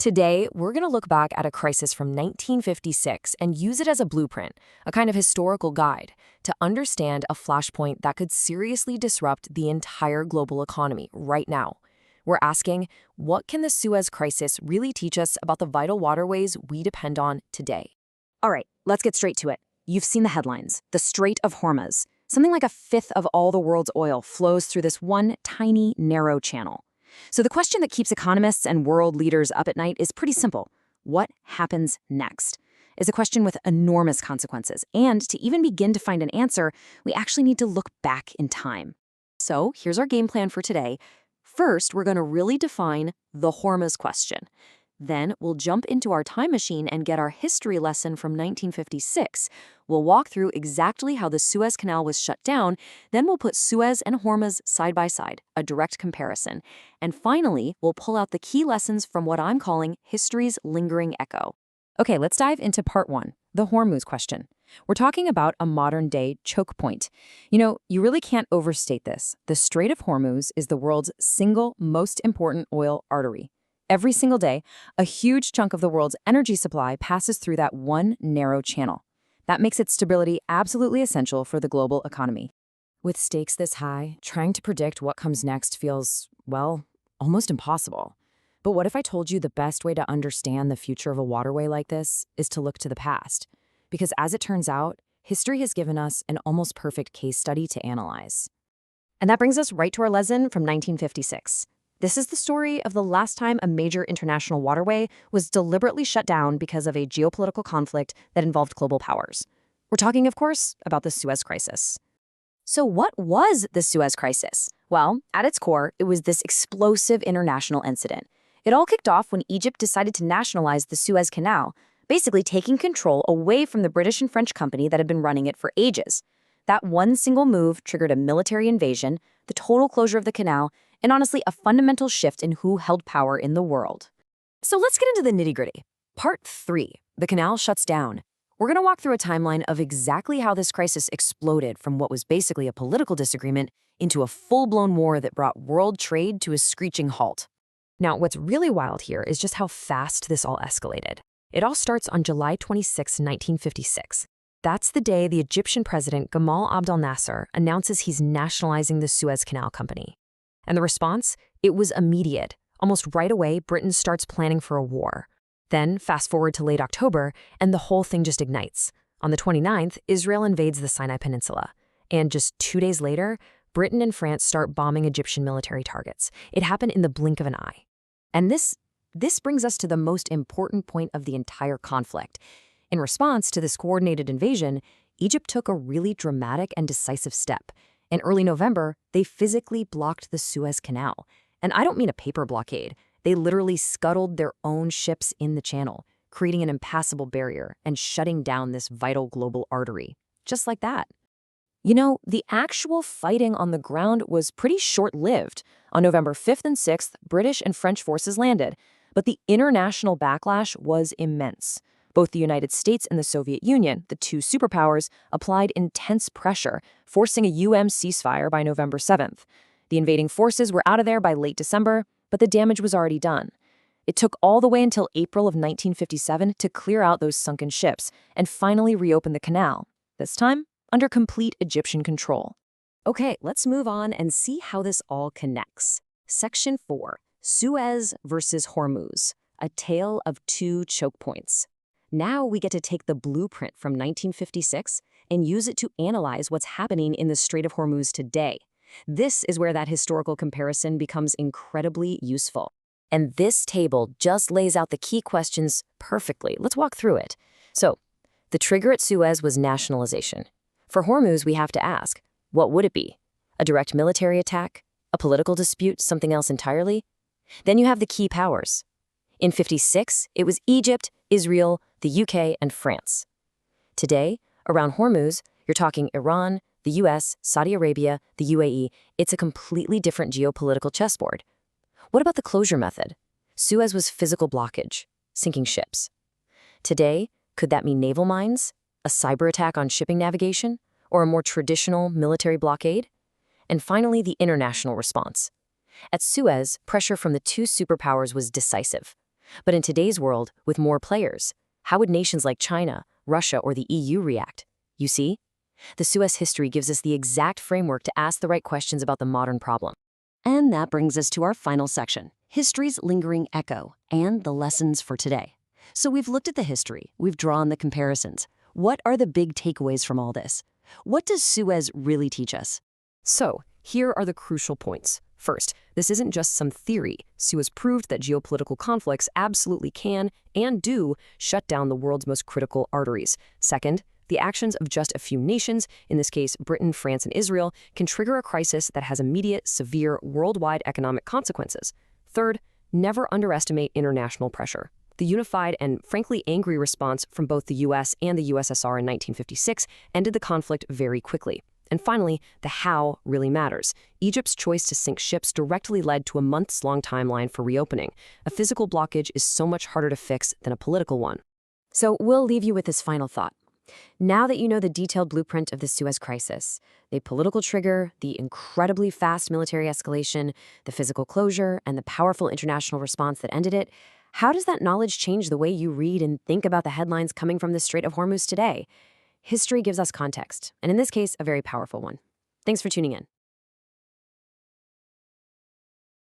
Today, we're going to look back at a crisis from 1956 and use it as a blueprint, a kind of historical guide, to understand a flashpoint that could seriously disrupt the entire global economy right now. We're asking, what can the Suez Crisis really teach us about the vital waterways we depend on today? All right, let's get straight to it. You've seen the headlines. The Strait of Hormuz. Something like a fifth of all the world's oil flows through this one tiny, narrow channel. So the question that keeps economists and world leaders up at night is pretty simple. What happens next? Is a question with enormous consequences. And to even begin to find an answer, we actually need to look back in time. So here's our game plan for today. First, we're going to really define the Hormuz question. Then we'll jump into our time machine and get our history lesson from 1956. We'll walk through exactly how the Suez Canal was shut down. Then we'll put Suez and Hormuz side by side, a direct comparison. And finally, we'll pull out the key lessons from what I'm calling history's lingering echo. Okay, let's dive into part one, the Hormuz question. We're talking about a modern-day choke point. You really can't overstate this. The Strait of Hormuz is the world's single most important oil artery. Every single day, a huge chunk of the world's energy supply passes through that one narrow channel. That makes its stability absolutely essential for the global economy. With stakes this high, trying to predict what comes next feels, well, almost impossible. But what if I told you the best way to understand the future of a waterway like this is to look to the past? Because as it turns out, history has given us an almost perfect case study to analyze. And that brings us right to our lesson from 1956. This is the story of the last time a major international waterway was deliberately shut down because of a geopolitical conflict that involved global powers. We're talking, of course, about the Suez Crisis. So what was the Suez Crisis? Well, at its core, it was this explosive international incident. It all kicked off when Egypt decided to nationalize the Suez Canal, basically taking control away from the British and French company that had been running it for ages. That one single move triggered a military invasion, the total closure of the canal, and honestly, a fundamental shift in who held power in the world. So let's get into the nitty-gritty. Part 3, the canal shuts down. We're going to walk through a timeline of exactly how this crisis exploded from what was basically a political disagreement into a full-blown war that brought world trade to a screeching halt. Now, what's really wild here is just how fast this all escalated. It all starts on July 26, 1956. That's the day the Egyptian president Gamal Abdel Nasser announces he's nationalizing the Suez Canal Company. And the response? It was immediate. Almost right away, Britain starts planning for a war. Then, fast forward to late October, and the whole thing just ignites. On the 29th, Israel invades the Sinai Peninsula. And just 2 days later, Britain and France start bombing Egyptian military targets. It happened in the blink of an eye. And this brings us to the most important point of the entire conflict. In response to this coordinated invasion, Egypt took a really dramatic and decisive step. In early November, they physically blocked the Suez Canal. And I don't mean a paper blockade. They literally scuttled their own ships in the channel, creating an impassable barrier and shutting down this vital global artery. Just like that. The actual fighting on the ground was pretty short-lived. On November 5th and 6th, British and French forces landed. But the international backlash was immense. Both the United States and the Soviet Union, the two superpowers, applied intense pressure, forcing a ceasefire by November 7th. The invading forces were out of there by late December, but the damage was already done. It took all the way until April of 1957 to clear out those sunken ships and finally reopen the canal, this time under complete Egyptian control. Okay, let's move on and see how this all connects. Section 4, Suez versus Hormuz, a tale of two choke points. Now we get to take the blueprint from 1956 and use it to analyze what's happening in the Strait of Hormuz today. This is where that historical comparison becomes incredibly useful. And this table just lays out the key questions perfectly. Let's walk through it. So, the trigger at Suez was nationalization. For Hormuz, we have to ask, what would it be? A direct military attack? A political dispute? Something else entirely? Then you have the key powers. In 56, it was Egypt, Israel, the UK, and France. Today, around Hormuz, you're talking Iran, the US, Saudi Arabia, the UAE. It's a completely different geopolitical chessboard. What about the closure method? Suez was physical blockage, sinking ships. Today, could that mean naval mines, a cyber attack on shipping navigation, or a more traditional military blockade? And finally, the international response. At Suez, pressure from the two superpowers was decisive. But in today's world, with more players, how would nations like China, Russia, or the EU react? You see? The Suez history gives us the exact framework to ask the right questions about the modern problem. And that brings us to our final section, history's lingering echo and the lessons for today. So we've looked at the history, we've drawn the comparisons. What are the big takeaways from all this? What does Suez really teach us? So, here are the crucial points. First, this isn't just some theory. Suez proved that geopolitical conflicts absolutely can and do shut down the world's most critical arteries. Second, the actions of just a few nations, in this case Britain, France, and Israel, can trigger a crisis that has immediate, severe, worldwide economic consequences. Third, never underestimate international pressure. The unified and, frankly, angry response from both the US and the USSR in 1956 ended the conflict very quickly. And finally, the how really matters. Egypt's choice to sink ships directly led to a months-long timeline for reopening. A physical blockage is so much harder to fix than a political one. So we'll leave you with this final thought. Now that you know the detailed blueprint of the Suez Crisis, the political trigger, the incredibly fast military escalation, the physical closure, and the powerful international response that ended it, how does that knowledge change the way you read and think about the headlines coming from the Strait of Hormuz today? History gives us context, and in this case, a very powerful one. Thanks for tuning in.